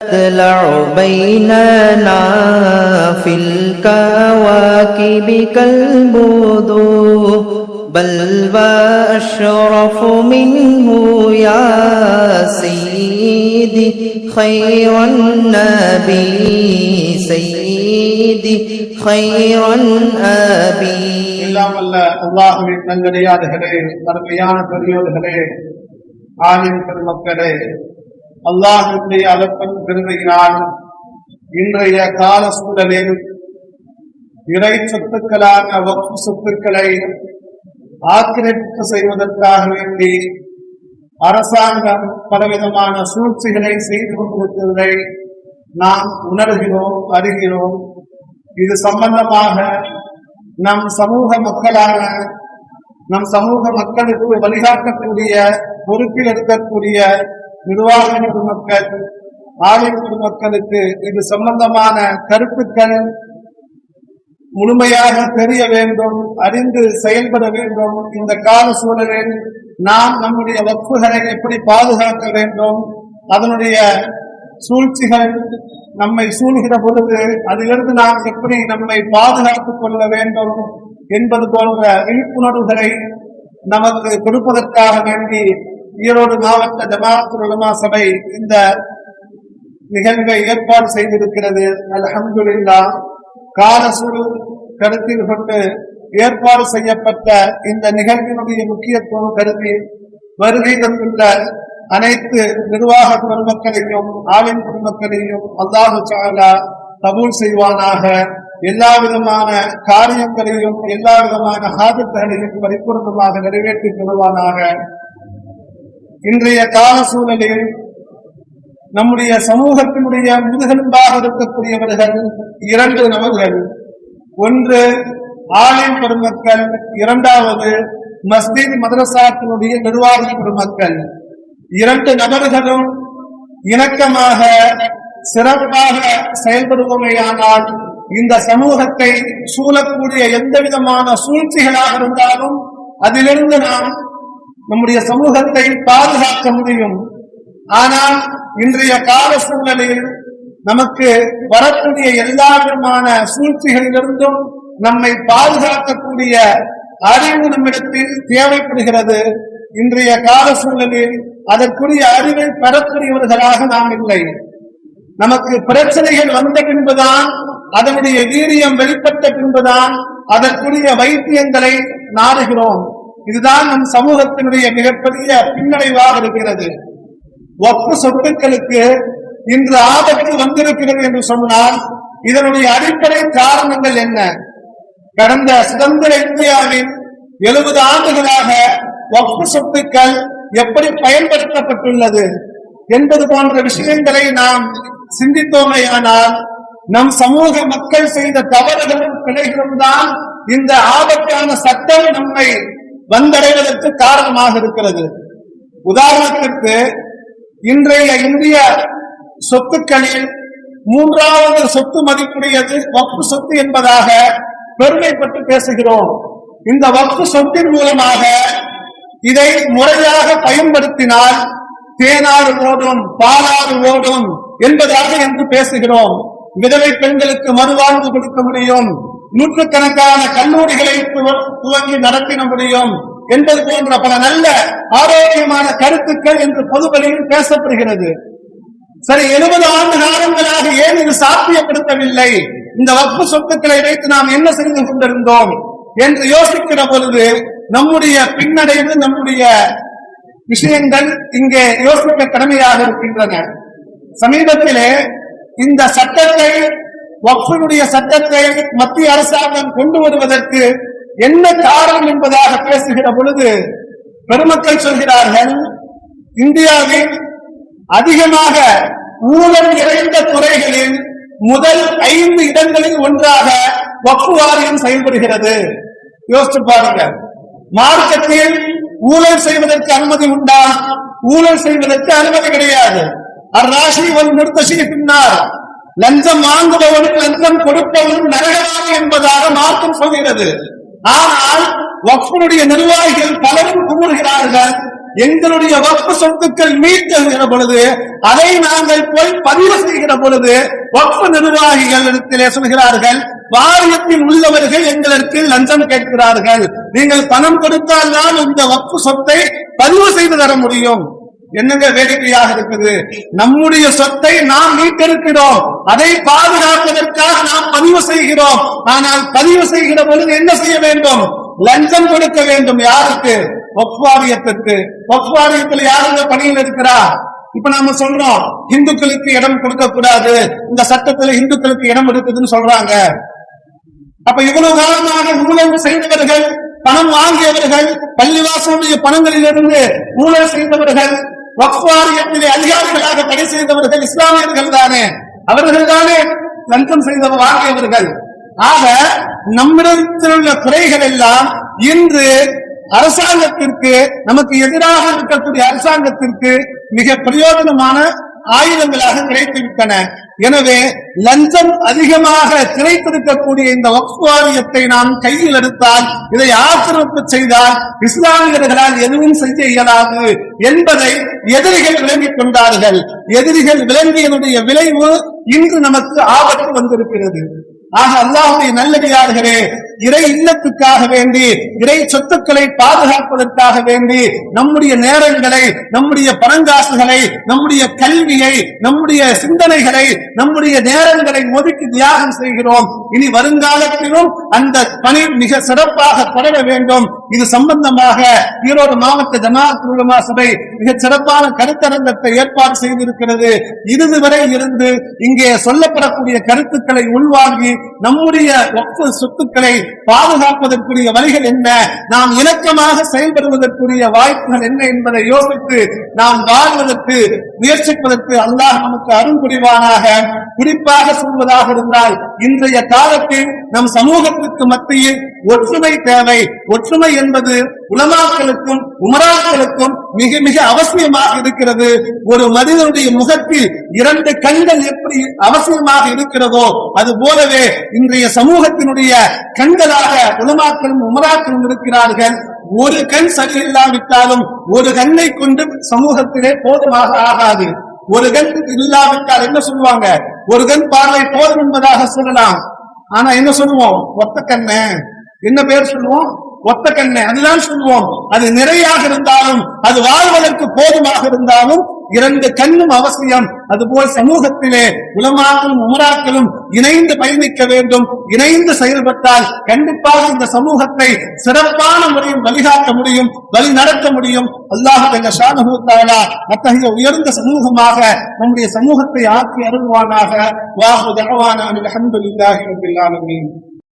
تطلع بيننا في الكواكب كالبدور بل وأشرف منه يا سيدي خير النبي سيدي خير النبي. எல்லாம் அல்ல அல்லாஹ்வின் நல்லடியார்களே, அருமையான பெரியோர்களே, ஆலிம் பெருமக்களே, அல்லாஹ்வுடைய அளப்பன் பெருமையினால் இன்றைய கால சூழலில் இறை சொத்துக்களான வக்ஃப் சொத்துக்களை ஆக்கிரமிப்பு செய்வதற்காக வேண்டி அரசாங்கம் பலவிதமான சூழ்ச்சிகளை செய்து கொண்டிருக்கிறதை நாம் உணர்கிறோம், அறிகிறோம். இது சம்பந்தமாக நம் சமூக மக்களுக்கு வழிகாட்டக்கூடிய பொறுப்பில் இருக்கக்கூடிய நிர்வாக குடிமக்கள், ஆலிம் குடிமக்களுக்கு இது சம்பந்தமான கருத்துக்கள் முழுமையாக தெரிய வேண்டும், அறிந்து செயல்பட வேண்டும். இந்த கால சூழலில் நாம் நம்முடைய வக்ஃபுகளை எப்படி பாதுகாக்க வேண்டும், அதனுடைய சூழ்ச்சிகள் நம்மை சூழ்கிற பொழுது அதிலிருந்து நாம் எப்படி நம்மை பாதுகாத்துக் கொள்ள வேண்டும் என்பது போன்ற விழிப்புணர்வுகளை நமக்கு கொடுப்பதற்காக வேண்டி ஈரோடு மாவட்ட ஜமாஅத்துல் உலமா சபை இந்த நிகழ்வை ஏற்பாடு செய்திருக்கிறது. அல்ஹம்துலில்லாஹ். கால சூழல் கருத்தில் கொண்டு ஏற்பாடு செய்யப்பட்ட இந்த நிகழ்வினுடைய முக்கியத்துவம் கருதி வருகை தந்துள்ள அனைத்து நிர்வாக குடும்பங்களையும் ஆலிம் குடும்பங்களையும் அல்லாஹ் தஆலா கபூல் செய்வானாக. எல்லா விதமான காரியங்களையும் எல்லா விதமான ஹாஜத்துகளையும் பரிபூர்ணமாக நிறைவேற்றி தருவானாக. இன்றைய கால சூழலில் நம்முடைய சமூகத்தினுடைய முதுகெலும்பாக இருக்கக்கூடியவர்கள் இரண்டு நபர்கள். ஒன்று ஆலிம் பெருமக்கள், இரண்டாவது மஸ்ஜித் மதரசாத்தினுடைய நிர்வாக பெருமக்கள். இரண்டு நபர்களும் இணக்கமாக சிறப்பாக செயல்படுவோமேயானால் இந்த சமூகத்தை சூழக்கூடிய எந்த விதமான சூழ்ச்சிகளாக இருந்தாலும் அதிலிருந்து நாம் நம்முடைய சமூகத்தை பாதுகாக்க முடியும். ஆனால் இன்றைய கால சூழலில் நமக்கு வரக்கூடிய எல்லா விதமான சூழ்ச்சிகளிலிருந்தும் நம்மை பாதுகாக்கக்கூடிய அறிவு நம்மிடத்தில் தேவைப்படுகிறது. இன்றைய கால சூழலில் அதற்குரிய அறிவை பெறக்கூடியவர்களாக நாம் இல்லை. நமக்கு பிரச்சனைகள் வந்த பின்புதான், அதனுடைய வீரியம் வெளிப்பட்ட பின்புதான் அதற்குரிய வைத்தியங்களை நாடுகிறோம். இதுதான் நம் சமூகத்தினுடைய மிகப்பெரிய பின்னடைவாக இருக்கிறது. வக்ஃப் சொத்துக்களுக்கு இன்று ஆபத்து வந்திருக்கிறது என்று சொன்னால் இதனுடைய அடிப்படை காரணங்கள் என்ன? கடந்த சுதந்திர இந்தியாவின் 70 ஆண்டுகளாக வக்ஃப் சொத்துக்கள் எப்படி பயன்படுத்தப்பட்டுள்ளது என்பது போன்ற விஷயங்களை நாம் சிந்தித்தோமேயானால் நம் சமூக மக்கள் செய்த தவறுகளும் பிழைகளும் தான் இந்த ஆபத்தான சட்டம் நம்மை வந்தடைவதற்கு காரணமாக இருக்கிறது. உதாரணத்திற்கு இன்றைய இந்திய சொத்துக்களில் 3வது சொத்து மதிப்புடையது வக்ஃப் சொத்து என்பதாக பெருமைப்பட்டு பேசுகிறோம். இந்த வக்ஃப் சொத்தின் மூலமாக இதை முறையாக பயன்படுத்தினால் தேனாறு ஓடும் பாலாறு ஓடும் என்பதாக என்று பேசுகிறோம். விதவை பெண்களுக்கு மறுவாழ்வு கொடுக்க முடியும், நூற்றுக்கணக்கான கல்லூரிகளை துவங்கி நடத்திட முடியும் என்பது போன்ற பல நல்ல ஆரோக்கியமான கருத்துக்கள் என்று பொதுவெளியில் பேசப்படுகிறது. சரி, 70 ஆண்டு காலங்களாக ஏன் இது சாத்தியப்படுத்தவில்லை? இந்த வக்ஃப் சொத்துக்களை வைத்து நாம் என்ன செய்து கொண்டிருந்தோம் என்று யோசிக்கிற பொழுது நம்முடைய பின்னடைவு, நம்முடைய விஷயங்கள் இங்கே யோசிக்க கடமையாக இருக்கின்றன. சமீபத்திலே இந்த சட்டத்தை, வக்ஃபினுடைய சட்டத்தை மத்திய அரசாங்கம் கொண்டு வருவதற்கு என்ன காரணம் என்பதாக பேசுகிற பொழுது பெருமக்கள் சொல்கிறார்கள், இந்தியாவில் அதிகமாக ஊழல் நிறைந்த துறைகளில் முதல் 5 இடங்களில் ஒன்றாக வக்ஃப் வாரியம் செயல்படுகிறது. யோசிச்சு பாருங்க. மார்க்கத்தில் ஊழல் செய்வதற்கு அனுமதி உண்டா? ஊழல் செய்வதற்கு அனுமதி கிடையாது. அர்ராஷி வல் முர்தஷி பின்னார், லஞ்சம் வாங்குபவனும் லஞ்சம் கொடுப்பவனும் நரகவாதி என்பதாக மார்க்கம் சொல்கிறது. ஆனால் வக்ஃபினுடைய நிர்வாகிகள் பலரும் கூறுகிறார்கள், எங்களுடைய வக்ஃப் சொத்துக்கள் மீட்கிற பொழுது அதை நாங்கள் போய் பதிவு செய்கிற பொழுது வக்ஃப் நிர்வாகிகளிடத்திலே சொல்கிறார்கள், வாரியத்தில் உள்ளவர்கள் எங்களுக்கு லஞ்சம் கேட்கிறார்கள், நீங்கள் பணம் கொடுத்தால் தான் இந்த வக்ஃப் சொத்தை பதிவு செய்து தர முடியும். என்னங்க வேடிக்கையாக இருக்குது. நம்முடைய சொத்தை நாம் மீட்டெடுக்கிறோம், அதை பாதுகாப்பதற்காக நாம் பதிவு செய்கிறோம். ஆனால் பதிவு செய்கிற பொழுது என்ன செய்ய வேண்டும்? லஞ்சம் கொடுக்க வேண்டும். யாருக்கு? வக்ஃப் வாரியத்திற்கு. வக்ஃப் வாரியத்தில் யாருங்க பணியில் இருக்கிறா? இப்ப நாம சொல்றோம் இந்துக்களுக்கு இடம் கொடுக்க கூடாது, இந்த சட்டத்துல இந்துக்களுக்கு இடம் இருக்குதுன்னு சொல்றாங்க. அப்ப இவ்வளவு காலமாக ஊழல் செய்தவர்கள், பணம் வாங்கியவர்கள், பள்ளிவாசலுடைய பணங்களிலிருந்து ஊழல் செய்தவர்கள், வக்ஃப் வாரியத்திலே அதிகாரிகளாக தடை செய்தவர்கள் இஸ்லாமியர்கள் தானே, அவர்கள் தானே லஞ்சம் செய்தவர் வாங்கியவர்கள். ஆக நம்மிடத்தில் உள்ள குறைகள் எல்லாம் இன்று அரசாங்கத்திற்கு, நமக்கு எதிராக இருக்கக்கூடிய அரசாங்கத்திற்கு மிக பிரயோஜனமான ஆயுதங்களாக கிடைத்துவிட்டன. எனவே லஞ்சம் அதிகமாக கிடைத்திருக்கக்கூடிய இந்த வக்ஃப் வாரியத்தை நாம் கையில் எடுத்தால், இதை ஆக்கிரமிப்பு செய்தால் இஸ்லாமியர்களால் எதுவும் செய்ய இயலாது என்பதை எதிரிகள் விளங்கிக் கொண்டார்கள். எதிரிகள் விளங்கியனுடைய விளைவு இன்று நமக்கு ஆபத்து வந்திருக்கிறது. ஆக அல்லாஹ்வுடைய நல்லடியார்களே, இறை இல்லத்துக்காக வேண்டி, இறை சொத்துக்களை பாதுகாப்பதற்காக வேண்டி நம்முடைய நேரங்களை, நம்முடைய பணங்காசுகளை, நம்முடைய கல்வியை, நம்முடைய சிந்தனைகளை, நம்முடைய நேரங்களை ஒதுக்கி தியாகம் செய்கிறோம். இனி வருங்காலத்திலும் அந்த பணி மிக சிறப்பாக தொடர வேண்டும். இது சம்பந்தமாக ஈரோடு மாவட்ட ஜமாஅத் உலமா சபை மிக சிறப்பான கருத்தரங்கத்தை ஏற்பாடு செய்திருக்கிறது. இறுதி வரை இருந்து இங்கே சொல்லப்படக்கூடிய கருத்துக்களை உள்வாங்கி நம்முடைய வக்ஃப் சொத்துக்களை பாதுகாப்பதற்குரிய வழிகள் என்ன, நாம் இணக்கமாக செயல்படுவதற்குரிய வாய்ப்புகள் என்ன என்பதை யோசித்து நாம் வாழ்வதற்கு முயற்சிப்பதற்கு அல்லாஹ் நமக்கு அருள் புரிவானாக. குறிப்பாக சொல்வதாக இருந்தால், இன்றைய காலத்தில் நம் சமூகத்திற்கு மத்தியில் ஒற்றுமை தேவை. ஒற்றுமை என்பது உலமாக்களுக்கும் உமராக்களுக்கும் மிக மிக அவசியமாக இருக்கிறது. ஒரு மனிதனுடைய முகத்தில் 2 கண்கள் எப்படி அவசியமாக இருக்கிறதோ அது போலவே இன்றைய சமூகத்தினுடைய கண்களாக உலமாக்களும் உமராக்களும் இருக்கிறார்கள். ஒரு கண் சரியில்லாவிட்டாலும் ஒரு கண்ணை கொண்டு சமூகத்திலே போதுமாக ஆகாது. ஒரு கண் இல்லாவிட்டால் என்ன சொல்லுவாங்க? ஒரு கண் பார்வை போதும் என்பதாக சொல்லலாம். ஆனா என்ன சொல்லுவோம்? ஒத்த கண்ணு. என்ன பேர் சொல்லுவோம்? ஒத்த கண்ணு. அதுதான் சொல்லுவோம். அது நிறையாக இருந்தாலும், அது வாழ்வதற்கு போதுமாக இருந்தாலும் 2 கண்ணும் அவசியம். அதுபோல் சமூகத்திலே உலமாக்களும் உமராக்களும் இணைந்து பயணிக்க வேண்டும். இணைந்து செயல்பட்டால் கண்டிப்பாக இந்த சமூகத்தை சிறப்பான முறையில் வழிகாட்ட முடியும், வழி நடத்த முடியும். அல்லாஹ் ஜல்ல ஷானஹு தஆலா அத்தகைய உயர்ந்த சமூகமாக நம்முடைய சமூகத்தை ஆக்கி அருள்வானாக. வாஹு தஅவானா அல்ஹம்துலில்லாஹி ரப்பில் ஆலமீன்.